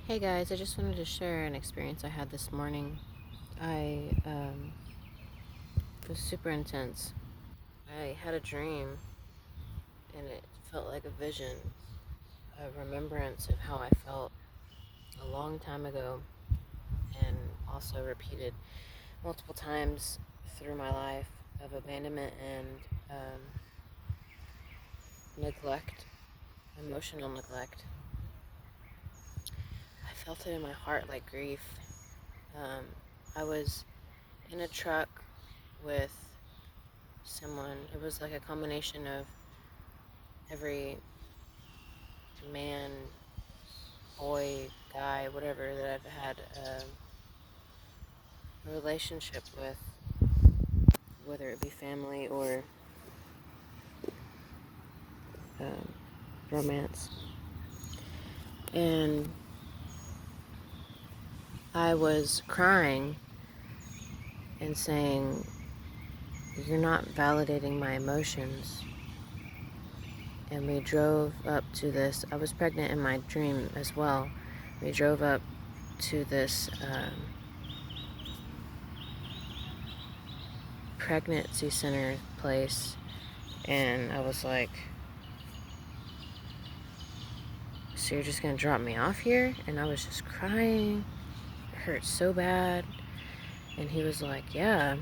Hey guys, I just wanted to share an experience I had this morning. It was super intense. I had a dream and it felt like a vision, a remembrance of how I felt a long time ago, and also repeated multiple times through my life of abandonment and neglect, emotional neglect. I felt it in my heart like grief. Um, I was in a truck with someone. It was like a combination of every man, boy, guy, whatever that I've had a relationship with, whether it be family or um, romance. And I was crying and saying, "You're not validating my emotions." And we drove up to this. I was pregnant in my dream as well. We drove up to this pregnancy center place, and I was like, "So you're just gonna drop me off here?" And I was just crying. It hurt so bad. And he was like, "Yeah."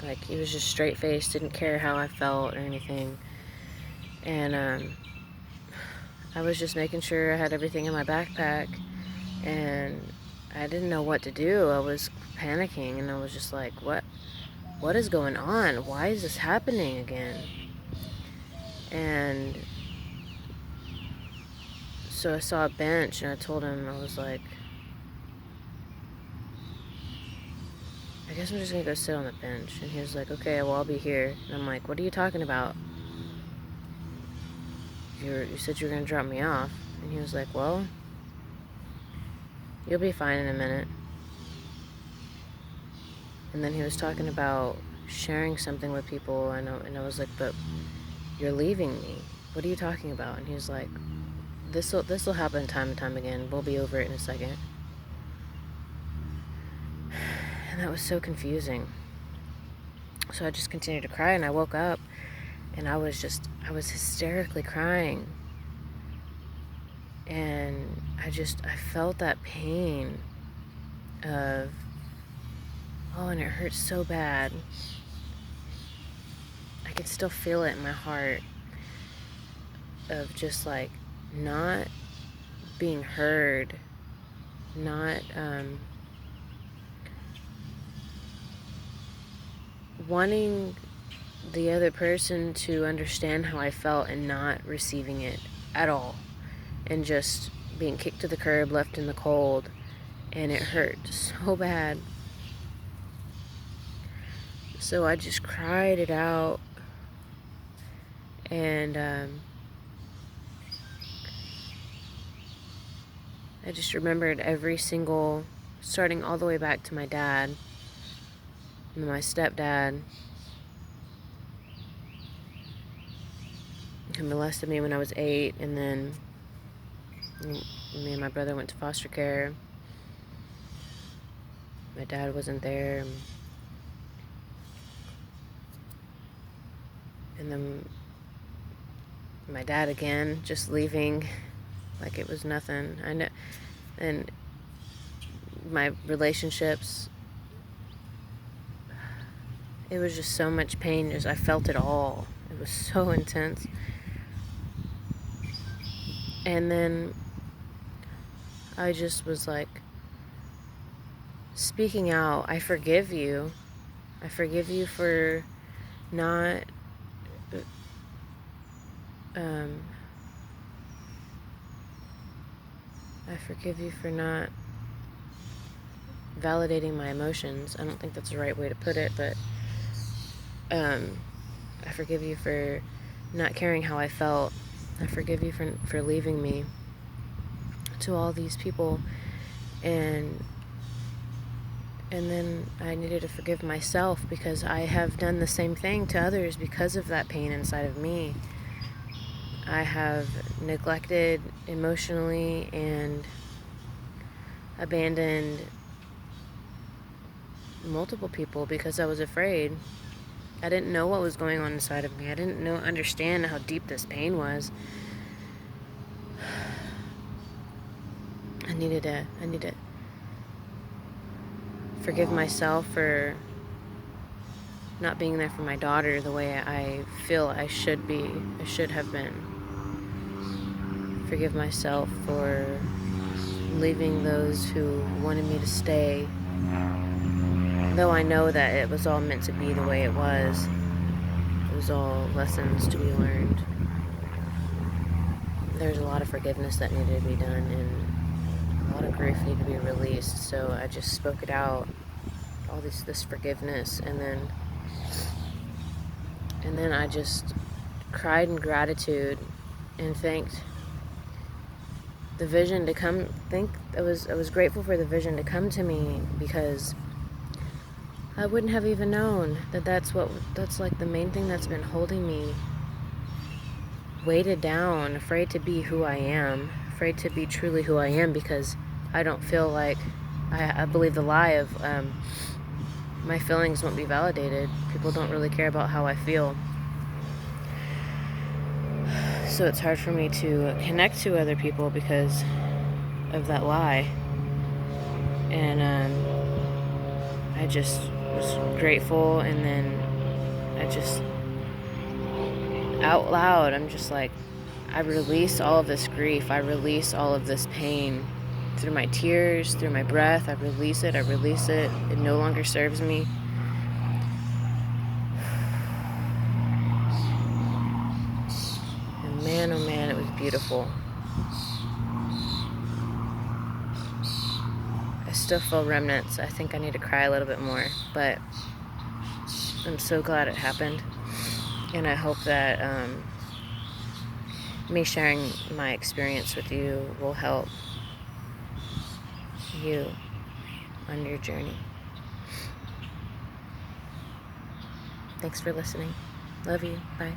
Like, he was just straight faced, didn't care how I felt or anything. And I was just making sure I had everything in my backpack, and I didn't know what to do. I was panicking, and I was just like, what is going on? Why is this happening again? And so I saw a bench, and I told him, I was like, "I guess I'm just gonna go sit on the bench." And he was like, "Okay, well, I'll be here." And I'm like, "What are you talking about? You said you were gonna drop me off." And he was like, "Well, you'll be fine in a minute." And then he was talking about sharing something with people, and I was like, "But you're leaving me. What are you talking about?" And he was like, "This'll happen time and time again. We'll be over it in a second." And that was so confusing. So I just continued to cry, and I woke up, and I was hysterically crying. And I felt that pain of, oh, and it hurts so bad. I can still feel it in my heart of just like not being heard, not wanting the other person to understand how I felt and not receiving it at all, and just being kicked to the curb, left in the cold, and it hurt so bad. So I just cried it out, and I just remembered every single, starting all the way back to my dad and my stepdad, who molested me when I was 8, and then me and my brother went to foster care. My dad wasn't there, and then my dad again, just leaving like it was nothing. I know, and my relationships, it was just so much pain. I felt it all. It was so intense. And then I just was like speaking out, "I forgive you. I forgive you for not um, I forgive you for not validating my emotions." I don't think that's the right way to put it, but I forgive you for not caring how I felt. I forgive you for leaving me to all these people. And then I needed to forgive myself, because I have done the same thing to others because of that pain inside of me. I have neglected emotionally and abandoned multiple people because I was afraid. I didn't know what was going on inside of me. I didn't understand how deep this pain was. I needed to forgive myself for not being there for my daughter the way I feel I should have been. Forgive myself for leaving those who wanted me to stay, though I know that it was all meant to be the way it was. It was all lessons to be learned. There's a lot of forgiveness that needed to be done, and a lot of grief needed to be released. So I just spoke it out, all this forgiveness, and then I just cried in gratitude and thanked the vision to come. I was grateful for the vision to come to me, because I wouldn't have even known that's like the main thing that's been holding me weighted down, afraid to be who I am, afraid to be truly who I am, because I don't feel like I believe the lie of my feelings won't be validated. People don't really care about how I feel. So it's hard for me to connect to other people because of that lie. And I just was grateful, and then I just, out loud, I'm just like, I release all of this grief. I release all of this pain through my tears, through my breath. I release it. It no longer serves me. And man, oh man, it was beautiful. I still feel remnants. I think I need to cry a little bit more, but I'm so glad it happened. And I hope that me sharing my experience with you will help you on your journey. Thanks for listening. Love you. Bye.